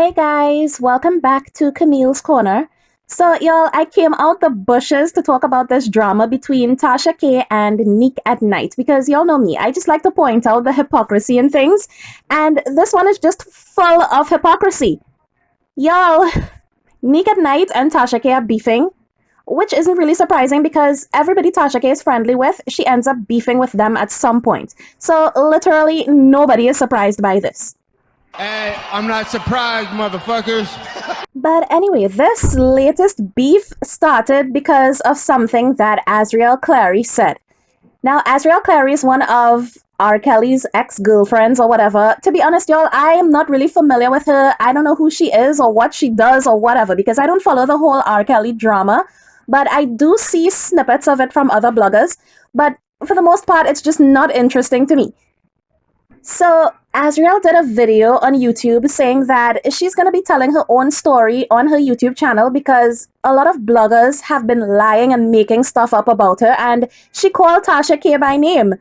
Hey guys, welcome back to Camille's Corner. So, y'all, I came out the bushes to talk about this drama between Tasha K and Nique at Nite because y'all know me. I just like to point out the hypocrisy in things, and this one is just full of hypocrisy. Y'all, Nique at Nite and Tasha K are beefing, which isn't really surprising because everybody Tasha K is friendly with, she ends up beefing with them at some point. So, literally, nobody is surprised by this. Hey, I'm not surprised, motherfuckers. But anyway, this latest beef started because of something that Azriel Clary said. Now, Azriel Clary is one of R. Kelly's ex-girlfriends or whatever. To be honest, y'all, I am not really familiar with her. I don't know who she is or what she does or whatever because I don't follow the whole R. Kelly drama. But I do see snippets of it from other bloggers. But for the most part, it's just not interesting to me. So, Azriel did a video on YouTube saying that she's going to be telling her own story on her YouTube channel because a lot of bloggers have been lying and making stuff up about her, and she called Tasha K by name.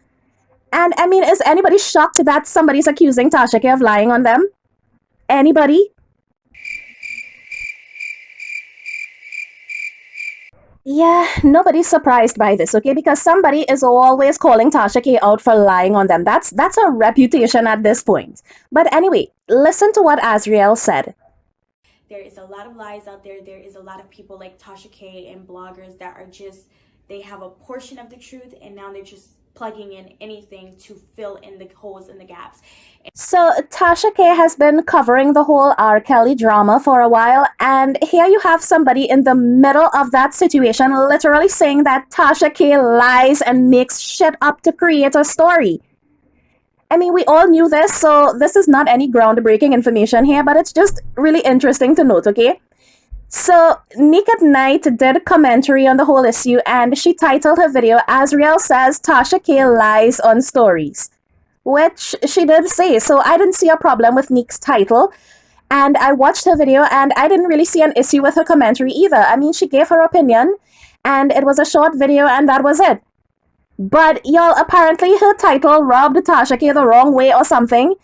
And I mean, is anybody shocked that somebody's accusing Tasha K of lying on them? Anybody? Yeah, nobody's surprised by this, okay? Because somebody is always calling Tasha K out for lying on them. That's her reputation at this point. But anyway, listen to what Azriel said. There is a lot of lies out there. There is a lot of people like Tasha K and bloggers that are just, they have a portion of the truth and now they're just plugging in anything to fill in the holes in the gaps. So Tasha K has been covering the whole R. Kelly drama for a while, and here you have somebody in the middle of that situation literally saying that Tasha K lies and makes shit up to create a story. I mean, we all knew this, so this is not any groundbreaking information here, but it's just really interesting to note, okay? So, Nique at Nite did commentary on the whole issue, and she titled her video, Azriel Says Tasha K Lies on Stories, which she did say, so I didn't see a problem with Nique's title, and I watched her video, and I didn't really see an issue with her commentary either. I mean, she gave her opinion, and it was a short video, and that was it. But, y'all, apparently her title rubbed Tasha K the wrong way or something,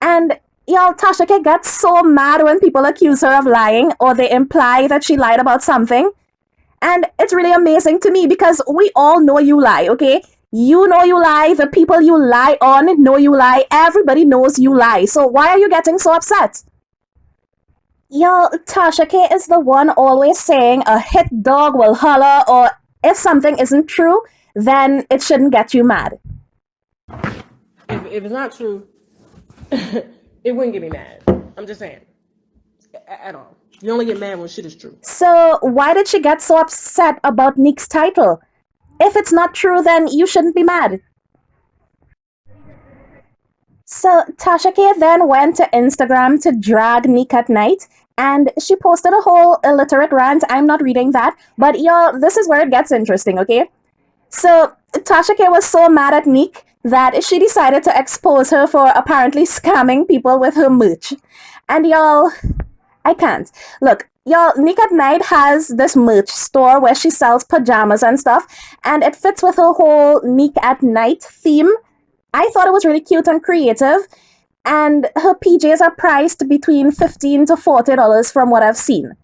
and y'all, Tasha K gets so mad when people accuse her of lying or they imply that she lied about something. And it's really amazing to me because we all know you lie, okay? You know you lie, the people you lie on know you lie, everybody knows you lie. So why are you getting so upset? Y'all, Tasha K is the one always saying a hit dog will holler, or if something isn't true, then it shouldn't get you mad. If it's not true, it wouldn't get me mad. I'm just saying. At all. You only get mad when shit is true. So why did she get so upset about Nique's title? If it's not true, then you shouldn't be mad. So Tasha K then went to Instagram to drag Nique at Nite, and she posted a whole illiterate rant. I'm not reading that, but y'all, this is where it gets interesting, okay? So Tasha K was so mad at Nique that she decided to expose her for apparently scamming people with her merch. And y'all, I can't. Look, y'all, Nique at Nite has this merch store where she sells pajamas and stuff, and it fits with her whole Nique at Nite theme. I thought it was really cute and creative, and her PJs are priced between $15 to $40 from what I've seen.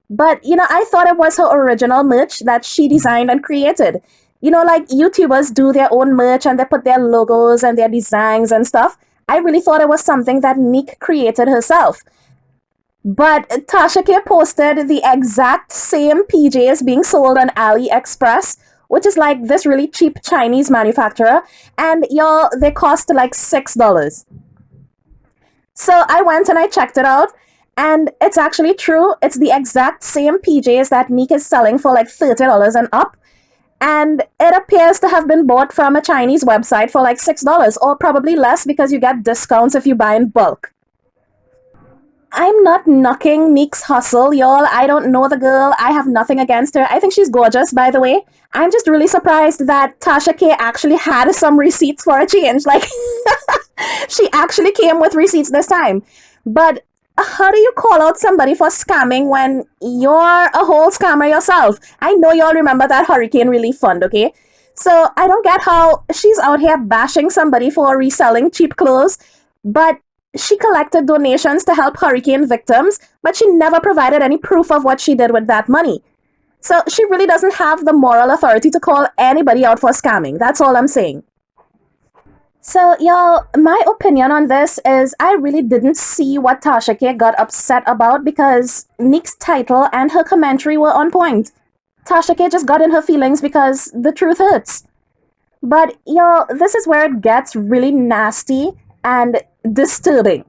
But, you know, I thought it was her original merch that she designed and created. You know, like YouTubers do their own merch and they put their logos and their designs and stuff. I really thought it was something that Nique created herself. But Tasha K posted the exact same PJs being sold on AliExpress, which is like this really cheap Chinese manufacturer. And y'all, they cost like $6. So I went and I checked it out. And it's actually true. It's the exact same PJs that Nique is selling for like $30 and up. And it appears to have been bought from a Chinese website for like $6 or probably less because you get discounts if you buy in bulk. I'm not knocking Nique's hustle, y'all. I don't know the girl. I have nothing against her. I think she's gorgeous, by the way. I'm just really surprised that Tasha K actually had some receipts for a change. Like, she actually came with receipts this time. But how do you call out somebody for scamming when you're a whole scammer yourself? I know y'all remember that hurricane relief fund, okay? So I don't get how she's out here bashing somebody for reselling cheap clothes, but she collected donations to help hurricane victims, but she never provided any proof of what she did with that money. So she really doesn't have the moral authority to call anybody out for scamming. That's all I'm saying. So, y'all, my opinion on this is I really didn't see what Tasha K got upset about because Nique's title and her commentary were on point. Tasha K just got in her feelings because the truth hurts. But, y'all, this is where it gets really nasty and disturbing.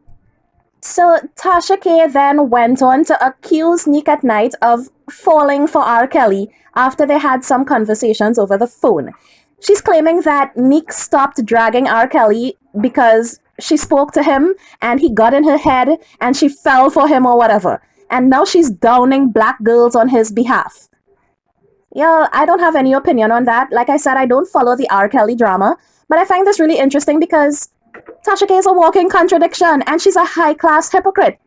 So, Tasha K then went on to accuse Nique at Nite of falling for R. Kelly after they had some conversations over the phone. She's claiming that Nique stopped dragging R. Kelly because she spoke to him and he got in her head and she fell for him or whatever. And now she's downing black girls on his behalf. Yeah, I don't have any opinion on that. Like I said, I don't follow the R. Kelly drama. But I find this really interesting because Tasha K is a walking contradiction and she's a high-class hypocrite.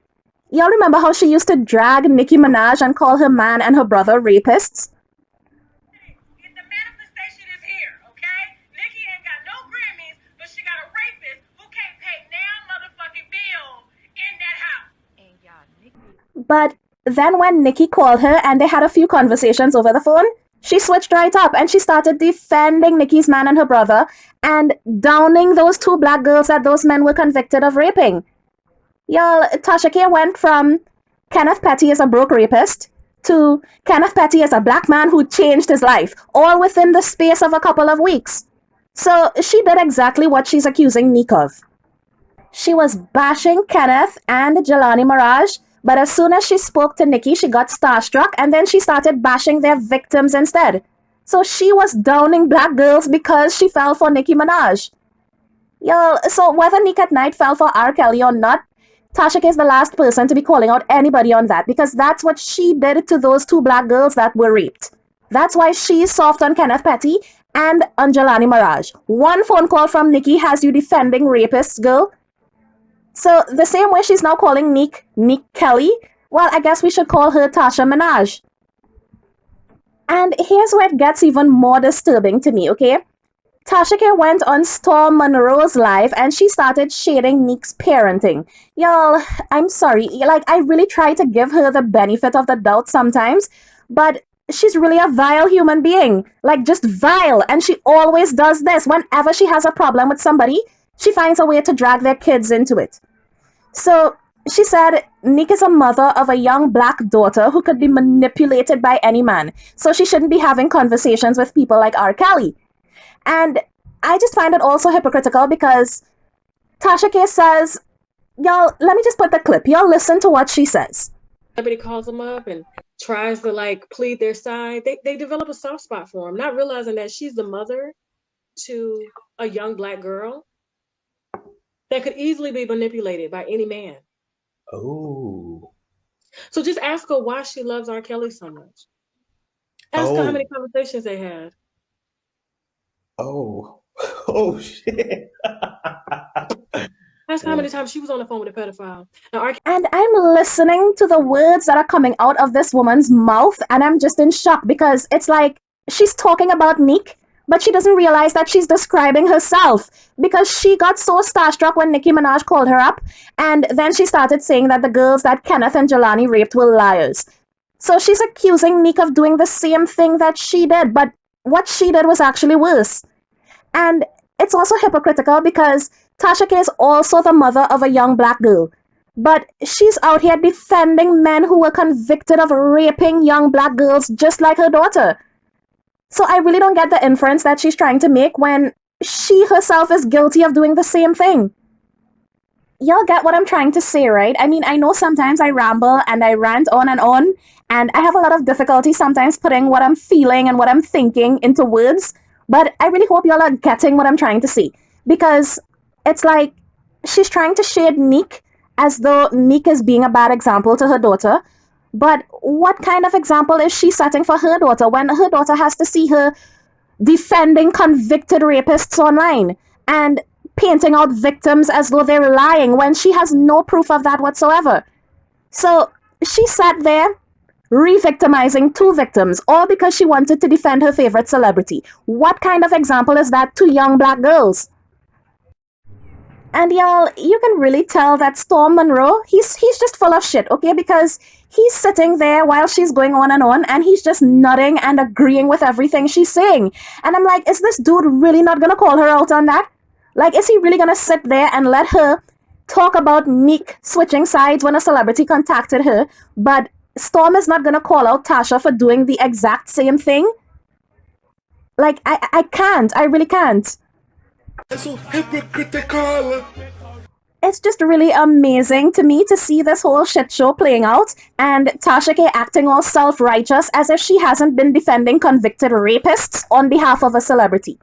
Y'all remember how she used to drag Nicki Minaj and call her man and her brother rapists? The manifestation is here, okay? Nicki ain't got no Grammys, but she got a rapist who can't pay now motherfucking bill in that house. And y'all, Nicki. But then when Nicki called her and they had a few conversations over the phone, she switched right up and she started defending Nicki's man and her brother and downing those two black girls that those men were convicted of raping. Y'all, Tasha K went from Kenneth Petty is a broke rapist to Kenneth Petty is a black man who changed his life, all within the space of a couple of weeks. So she did exactly what she's accusing Nique of. She was bashing Kenneth and Jelani Mirage, but as soon as she spoke to Nicki, she got starstruck and then she started bashing their victims instead. So she was downing black girls because she fell for Nicki Minaj. Y'all, so whether Nique at Nite fell for R. Kelly or not, Tasha K is the last person to be calling out anybody on that because that's what she did to those two black girls that were raped. That's why she's soft on Kenneth Petty and on Jelani Mirage. One phone call from Nicki has you defending rapists, girl. So the same way she's now calling Nique Kelly, well, I guess we should call her Tasha Minaj. And here's where it gets even more disturbing to me, okay? Tasha K went on Storm Monroe's live and she started shading Nique's parenting. Y'all, I'm sorry, like I really try to give her the benefit of the doubt sometimes, but she's really a vile human being. Like just vile, and she always does this. Whenever she has a problem with somebody, she finds a way to drag their kids into it. So she said Nique is a mother of a young black daughter who could be manipulated by any man, so she shouldn't be having conversations with people like R. Kelly. And I just find it also hypocritical because Tasha K says, y'all, let me just put the clip. Y'all listen to what she says. Everybody calls them up and tries to like plead their side. They develop a soft spot for him, not realizing that she's the mother to a young black girl that could easily be manipulated by any man. Oh. So just ask her why she loves R. Kelly so much. Ask her how many conversations they had. Oh. Oh, shit. Ask her how many times she was on the phone with a pedophile. Now, And I'm listening to the words that are coming out of this woman's mouth, and I'm just in shock because it's like she's talking about Nique, but she doesn't realize that she's describing herself because she got so starstruck when Nicki Minaj called her up, and then she started saying that the girls that Kenneth and Jelani raped were liars. So she's accusing Nique of doing the same thing that she did, but what she did was actually worse. And it's also hypocritical because Tasha K is also the mother of a young black girl, but she's out here defending men who were convicted of raping young black girls just like her daughter. So I really don't get the inference that she's trying to make when she herself is guilty of doing the same thing. Y'all get what I'm trying to say, right? I mean, I know sometimes I ramble and I rant on, and I have a lot of difficulty sometimes putting what I'm feeling and what I'm thinking into words, but I really hope y'all are getting what I'm trying to say. Because it's like she's trying to shade Nique as though Nique is being a bad example to her daughter. But what kind of example is she setting for her daughter when her daughter has to see her defending convicted rapists online and painting out victims as though they're lying when she has no proof of that whatsoever? So she sat there re-victimizing two victims, all because she wanted to defend her favorite celebrity. What kind of example is that to young black girls? And y'all, you can really tell that Storm Monroe, he's just full of shit, okay? Because he's sitting there while she's going on, and he's just nodding and agreeing with everything she's saying. And I'm like, is this dude really not gonna call her out on that? Like, is he really gonna sit there and let her talk about Nique switching sides when a celebrity contacted her, but Storm is not gonna call out Tasha for doing the exact same thing? Like, I can't. I really can't. That's so hypocritical. It's just really amazing to me to see this whole shit show playing out and Tasha K acting all self-righteous as if she hasn't been defending convicted rapists on behalf of a celebrity.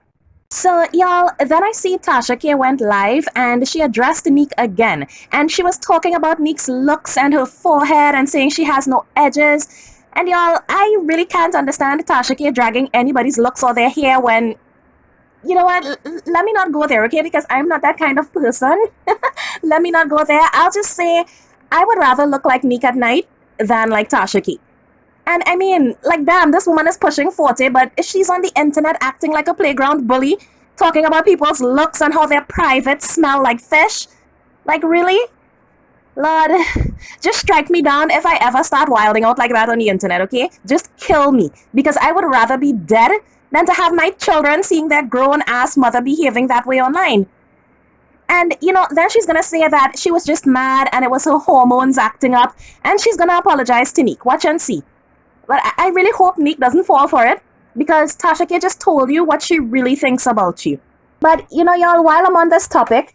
So, y'all, then I see Tasha K went live and she addressed Nique again. And she was talking about Nique's looks and her forehead and saying she has no edges. And y'all, I really can't understand Tasha K dragging anybody's looks or their hair when... You know what? Let me not go there, okay? Because I'm not that kind of person. Let me not go there. I'll just say I would rather look like Nique at Nite than like Tasha K. And I mean, like, damn, this woman is pushing 40, but she's on the internet acting like a playground bully, talking about people's looks and how their privates smell like fish. Like, really? Lord, just strike me down if I ever start wilding out like that on the internet, okay? Just kill me, because I would rather be dead than to have my children seeing their grown-ass mother behaving that way online. And, you know, then she's gonna say that she was just mad and it was her hormones acting up, and she's gonna apologize to Nique. Watch and see. But I really hope Nique doesn't fall for it, because Tasha K just told you what she really thinks about you. But, you know, y'all, while I'm on this topic,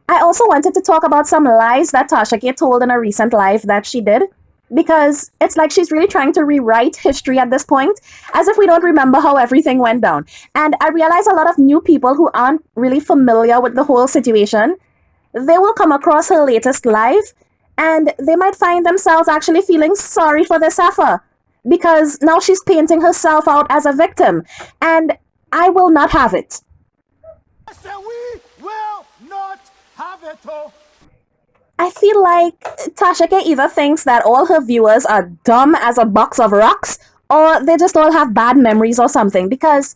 I also wanted to talk about some lies that Tasha K told in a recent live that she did. Because it's like she's really trying to rewrite history at this point, as if we don't remember how everything went down. And I realize a lot of new people who aren't really familiar with the whole situation, they will come across her latest live, and they might find themselves actually feeling sorry for this heifer, because now she's painting herself out as a victim, and I will not have it. I said we will not have it, oh. I feel like Tasha K either thinks that all her viewers are dumb as a box of rocks, or they just all have bad memories or something, because,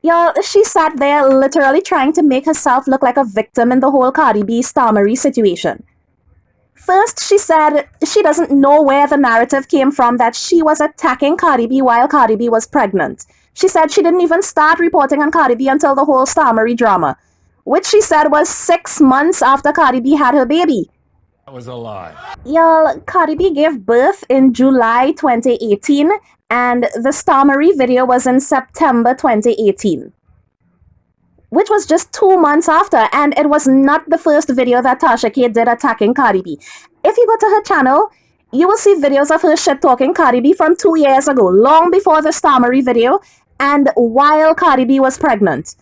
y'all, she sat there literally trying to make herself look like a victim in the whole Cardi B Star Marie situation. First, she said she doesn't know where the narrative came from that she was attacking Cardi B while Cardi B was pregnant. She said she didn't even start reporting on Cardi B until the whole Star Marie drama, which she said was 6 months after Cardi B had her baby. That was a lie. Y'all, Cardi B gave birth in July 2018, and the Star Marie video was in September 2018. Which was just 2 months after, and it was not the first video that Tasha K did attacking Cardi B. If you go to her channel, you will see videos of her shit-talking Cardi B from 2 years ago, long before the Star Marie video, and while Cardi B was pregnant.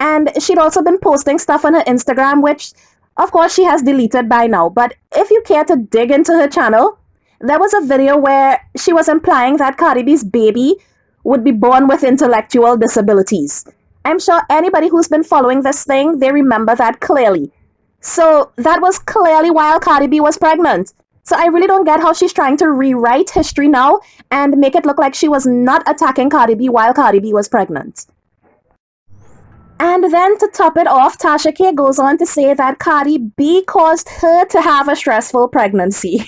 And she'd also been posting stuff on her Instagram, which... of course, she has deleted by now, but if you care to dig into her channel, there was a video where she was implying that Cardi B's baby would be born with intellectual disabilities. I'm sure anybody who's been following this thing, they remember that clearly. So that was clearly while Cardi B was pregnant. So I really don't get how she's trying to rewrite history now and make it look like she was not attacking Cardi B while Cardi B was pregnant. And then to top it off, Tasha K goes on to say that Cardi B caused her to have a stressful pregnancy.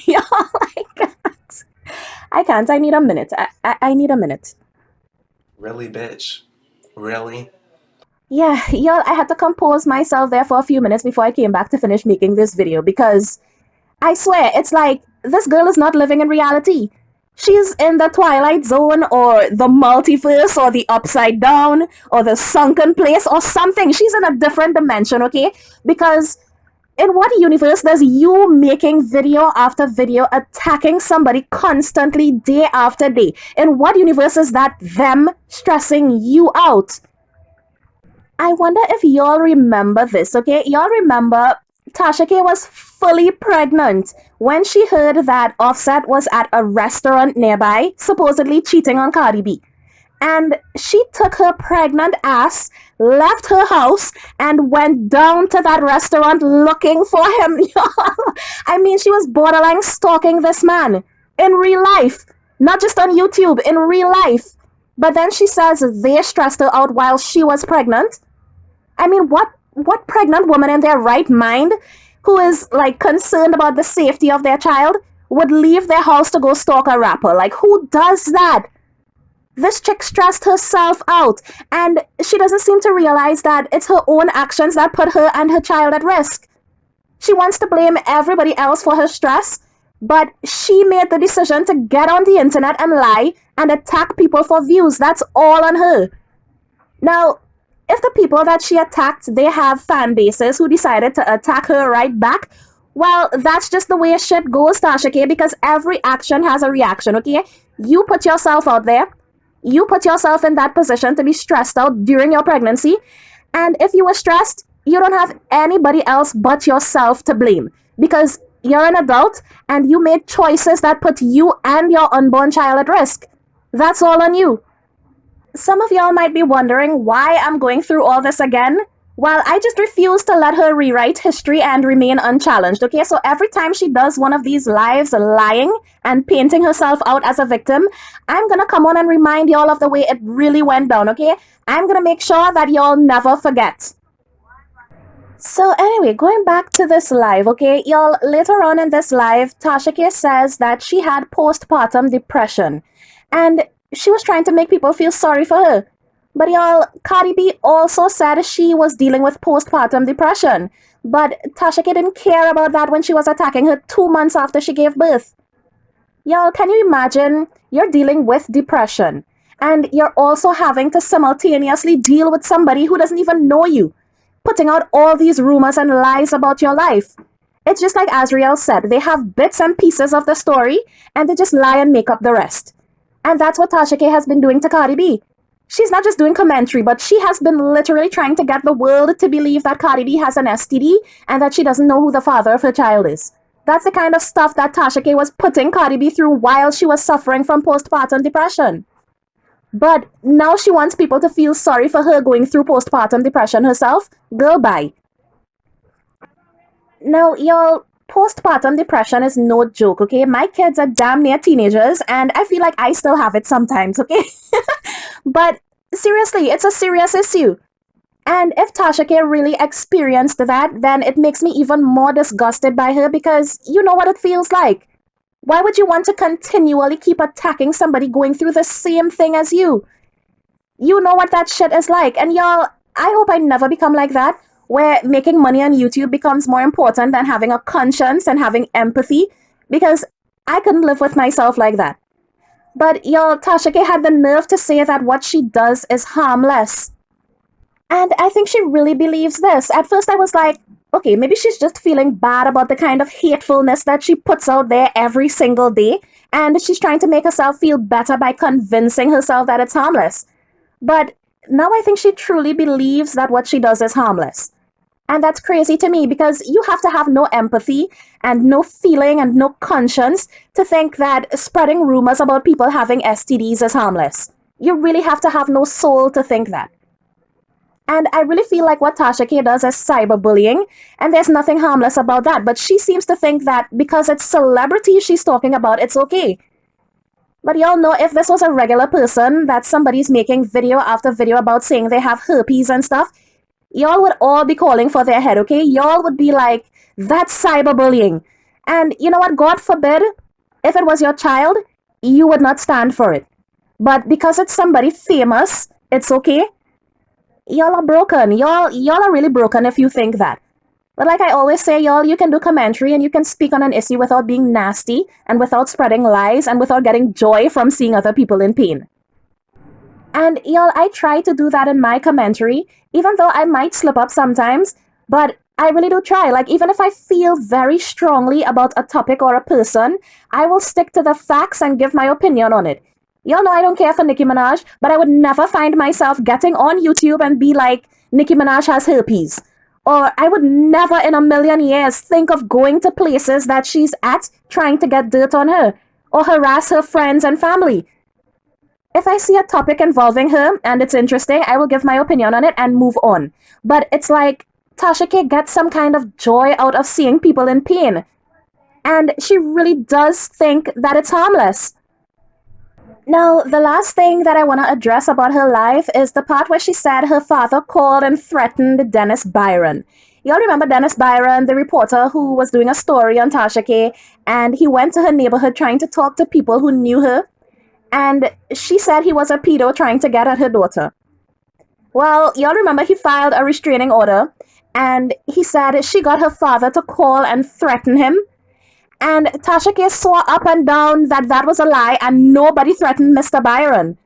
I can't. I need a minute. I need a minute. Really, bitch? Really? Yeah, y'all, I had to compose myself there for a few minutes before I came back to finish making this video, because I swear, it's like, this girl is not living in reality. She's in the Twilight Zone, or the multiverse, or the Upside Down, or the Sunken Place, or something. She's in a different dimension, okay? Because in what universe does you making video after video attacking somebody constantly day after day? In what universe is that them stressing you out? I wonder if y'all remember this, okay? Y'all remember Tasha K was fully pregnant when she heard that Offset was at a restaurant nearby, supposedly cheating on Cardi B. And she took her pregnant ass, left her house, and went down to that restaurant looking for him. I mean, she was borderline stalking this man in real life, not just on YouTube, in real life. But then she says they stressed her out while she was pregnant. I mean, what What pregnant woman in their right mind who is like concerned about the safety of their child would leave their house to go stalk a rapper? Like, who does that? This chick stressed herself out, and she doesn't seem to realize that it's her own actions that put her and her child at risk. She wants to blame everybody else for her stress, but she made the decision to get on the internet and lie and attack people for views. That's all on her. Now, if the people that she attacked, they have fan bases who decided to attack her right back, well, that's just the way shit goes, Tasha K, because every action has a reaction, okay? You put yourself out there. You put yourself in that position to be stressed out during your pregnancy. And if you were stressed, you don't have anybody else but yourself to blame because you're an adult and you made choices that put you and your unborn child at risk. That's all on you. Some of y'all might be wondering why I'm going through all this again. Well, I just refuse to let her rewrite history and remain unchallenged, okay? So every time she does one of these lives lying and painting herself out as a victim, I'm gonna come on and remind y'all of the way it really went down, okay? I'm gonna make sure that y'all never forget. So anyway, going back to this live, okay, y'all, later on in this live, Tasha K says that she had postpartum depression. And she was trying to make people feel sorry for her. But y'all, Cardi B also said she was dealing with postpartum depression. But Tasha K didn't care about that when she was attacking her 2 months after she gave birth. Y'all, can you imagine you're dealing with depression and you're also having to simultaneously deal with somebody who doesn't even know you, putting out all these rumors and lies about your life? It's just like Azriel said, they have bits and pieces of the story and they just lie and make up the rest. And that's what Tasha K has been doing to Cardi B. She's not just doing commentary, but she has been literally trying to get the world to believe that Cardi B has an STD and that she doesn't know who the father of her child is. That's the kind of stuff that Tasha K was putting Cardi B through while she was suffering from postpartum depression. But now she wants people to feel sorry for her going through postpartum depression herself. Girl, bye. Now, y'all, postpartum depression is no joke, okay? My kids are damn near teenagers, and I feel like I still have it sometimes, okay? But seriously, it's a serious issue. And if Tasha K really experienced that, then it makes me even more disgusted by her because you know what it feels like. Why would you want to continually keep attacking somebody going through the same thing as you? You know what that shit is like. And y'all, I hope I never become like that, where making money on YouTube becomes more important than having a conscience and having empathy, because I couldn't live with myself like that. But y'all, Tasha K had the nerve to say that what she does is harmless. And I think she really believes this. At first I was like, okay, maybe she's just feeling bad about the kind of hatefulness that she puts out there every single day, and she's trying to make herself feel better by convincing herself that it's harmless. But now I think she truly believes that what she does is harmless. And that's crazy to me because you have to have no empathy and no feeling and no conscience to think that spreading rumors about people having STDs is harmless. You really have to have no soul to think that. And I really feel like what Tasha K does is cyberbullying, and there's nothing harmless about that. But she seems to think that because it's celebrities she's talking about, it's okay. But y'all know if this was a regular person that somebody's making video after video about saying they have herpes and stuff, y'all would all be calling for their head, okay? Y'all would be like, that's cyberbullying. And you know what? God forbid, if it was your child, you would not stand for it. But because it's somebody famous, it's okay. Y'all are broken. Y'all are really broken if you think that. But like I always say, y'all, you can do commentary and you can speak on an issue without being nasty and without spreading lies and without getting joy from seeing other people in pain. And y'all, I try to do that in my commentary, even though I might slip up sometimes, but I really do try. Like, even if I feel very strongly about a topic or a person, I will stick to the facts and give my opinion on it. Y'all know I don't care for Nicki Minaj, but I would never find myself getting on YouTube and be like, Nicki Minaj has herpes. Or I would never in a million years think of going to places that she's at trying to get dirt on her or harass her friends and family. If I see a topic involving her and it's interesting, I will give my opinion on it and move on. But it's like Tasha K gets some kind of joy out of seeing people in pain. And she really does think that it's harmless. Now, the last thing that I want to address about her life is the part where she said her father called and threatened Dennis Byron. Y'all remember Dennis Byron, the reporter who was doing a story on Tasha K, and he went to her neighborhood trying to talk to people who knew her, and she said he was a pedo trying to get at her daughter. Well, y'all remember he filed a restraining order, and he said she got her father to call and threaten him. And Tasha K swore up and down that that was a lie and nobody threatened Mr. Byron.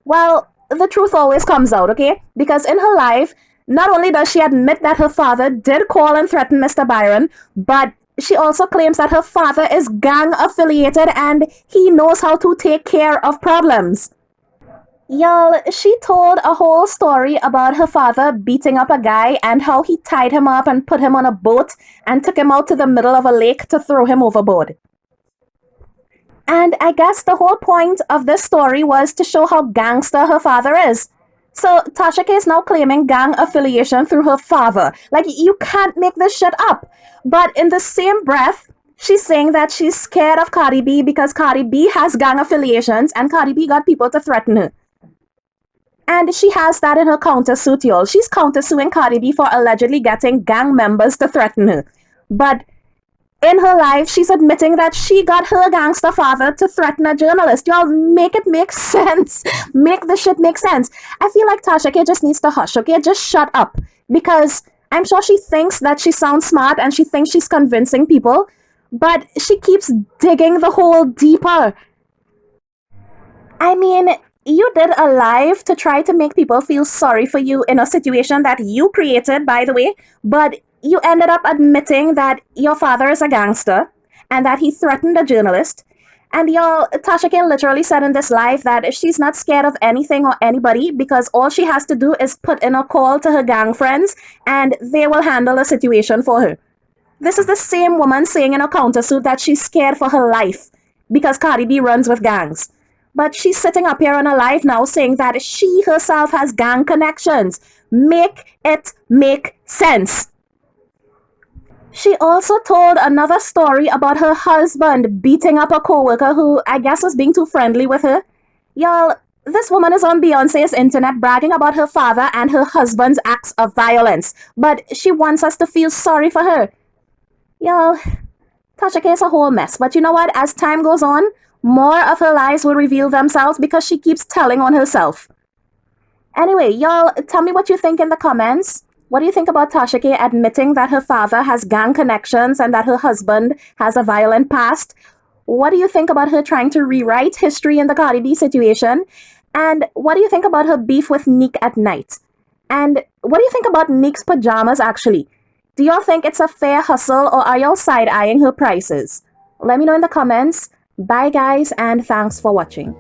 Well, the truth always comes out, okay? Because in her life, not only does she admit that her father did call and threaten Mr. Byron, but she also claims that her father is gang affiliated and he knows how to take care of problems. Y'all, she told a whole story about her father beating up a guy and how he tied him up and put him on a boat and took him out to the middle of a lake to throw him overboard. And I guess the whole point of this story was to show how gangster her father is. So Tasha K is now claiming gang affiliation through her father. Like, you can't make this shit up. But in the same breath, she's saying that she's scared of Cardi B because Cardi B has gang affiliations and Cardi B got people to threaten her. And she has that in her countersuit, y'all. She's countersuing Cardi B for allegedly getting gang members to threaten her. But in her life, she's admitting that she got her gangster father to threaten a journalist. Y'all, make it make sense. Make the shit make sense. I feel like Tasha K just needs to hush, okay? Just shut up. Because I'm sure she thinks that she sounds smart and she thinks she's convincing people, but she keeps digging the hole deeper. I mean, you did a live to try to make people feel sorry for you in a situation that you created, by the way, but you ended up admitting that your father is a gangster and that he threatened a journalist. And y'all, Tasha K literally said in this live that she's not scared of anything or anybody because all she has to do is put in a call to her gang friends and they will handle the situation for her. This is the same woman saying in a countersuit that she's scared for her life because Cardi B runs with gangs. But she's sitting up here on a live now saying that she herself has gang connections. Make it make sense. She also told another story about her husband beating up a coworker who I guess was being too friendly with her. Y'all, this woman is on Beyonce's internet bragging about her father and her husband's acts of violence, but she wants us to feel sorry for her. Y'all, Tasha K is a whole mess, but you know what? As time goes on, more of her lies will reveal themselves because she keeps telling on herself. Anyway, y'all, tell me what you think in the comments. What do you think about Tasha K admitting that her father has gang connections and that her husband has a violent past? What do you think about her trying to rewrite history in the Cardi B situation? And what do you think about her beef with Nique at Nite? And what do you think about Nique's pajamas, actually? Do y'all think it's a fair hustle or are y'all side-eyeing her prices? Let me know in the comments. Bye guys and thanks for watching.